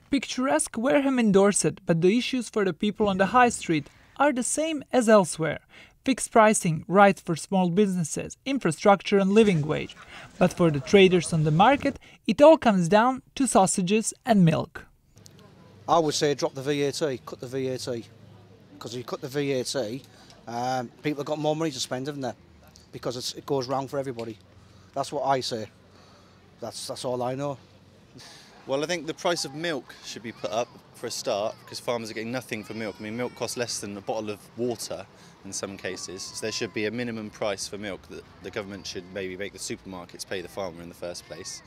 Picturesque Wareham in Dorset, but the issues for the people on the high street are the same as elsewhere. Fixed pricing, rights for small businesses, infrastructure and living wage. But for the traders on the market, it all comes down to sausages and milk. I would say drop the VAT, cut the VAT. Because if you cut the VAT, people have got more money to spend, haven't they? Because it goes wrong for everybody. That's what I say. That's all I know. Well, I think the price of milk should be put up for a start, because farmers are getting nothing for milk. I mean, milk costs less than a bottle of water in some cases, so there should be a minimum price for milk that the government should maybe make the supermarkets pay the farmer in the first place.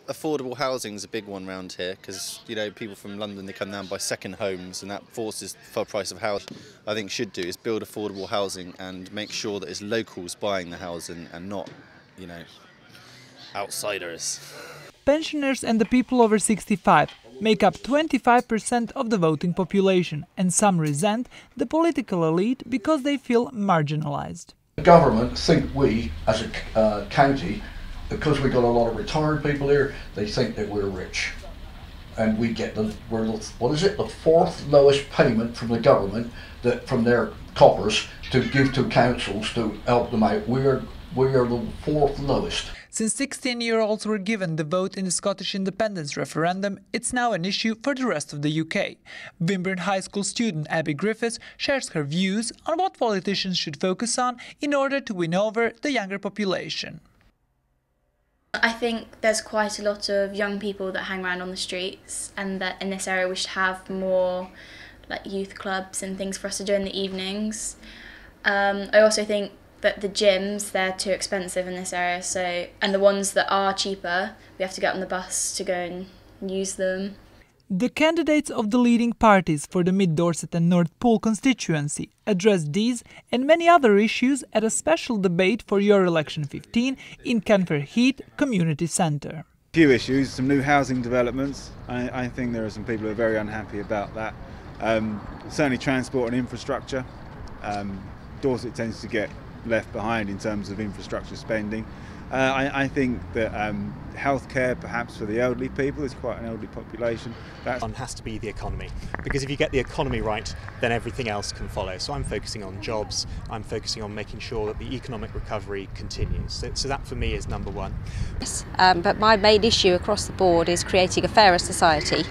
Affordable housing is a big one around here, because people from London, they come down by second homes, and that forces the price of house. I think should do is build affordable housing and make sure that it's locals buying the housing and not, outsiders. Pensioners and the people over 65 make up 25% of the voting population, and some resent the political elite because they feel marginalised. The government think we, as a county, because we've got a lot of retired people here, they think that we're rich. And we get the fourth lowest payment from the government, from their coffers, to give to councils to help them out. We are the fourth lowest. Since 16-year-olds were given the vote in the Scottish independence referendum, it's now an issue for the rest of the UK. Wimborne High School student Abby Griffiths shares her views on what politicians should focus on in order to win over the younger population. I think there's quite a lot of young people that hang around on the streets, and that in this area we should have more youth clubs and things for us to do in the evenings. I also think that the gyms, they're too expensive in this area, and the ones that are cheaper, we have to get on the bus to go and use them. The candidates of the leading parties for the Mid-Dorset and North Pool constituency addressed these and many other issues at a special debate for Your Election 15 in Canfer Heath Community Centre. A few issues, some new housing developments. I think there are some people who are very unhappy about that. Certainly transport and infrastructure. Dorset tends to get left behind in terms of infrastructure spending. I think that healthcare, perhaps for the elderly people, is quite an elderly population. That has to be the economy, because if you get the economy right, then everything else can follow. So I'm focusing on jobs, I'm focusing on making sure that the economic recovery continues. So that for me is number one. Yes, but my main issue across the board is creating a fairer society,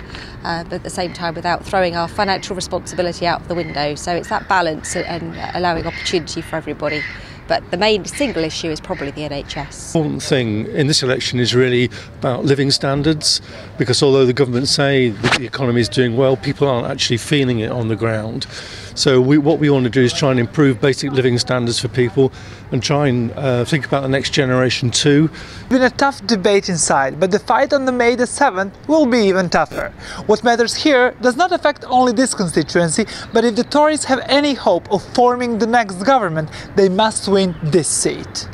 but at the same time without throwing our financial responsibility out the window. So it's that balance and allowing opportunity for everybody. But the main single issue is probably the NHS. The important thing in this election is really about living standards, because although the government say that the economy is doing well, people aren't actually feeling it on the ground. So what we want to do is try and improve basic living standards for people and try and think about the next generation too. It's been a tough debate inside, but the fight on the May the 7th will be even tougher. What matters here does not affect only this constituency, but if the Tories have any hope of forming the next government, they must win this seat.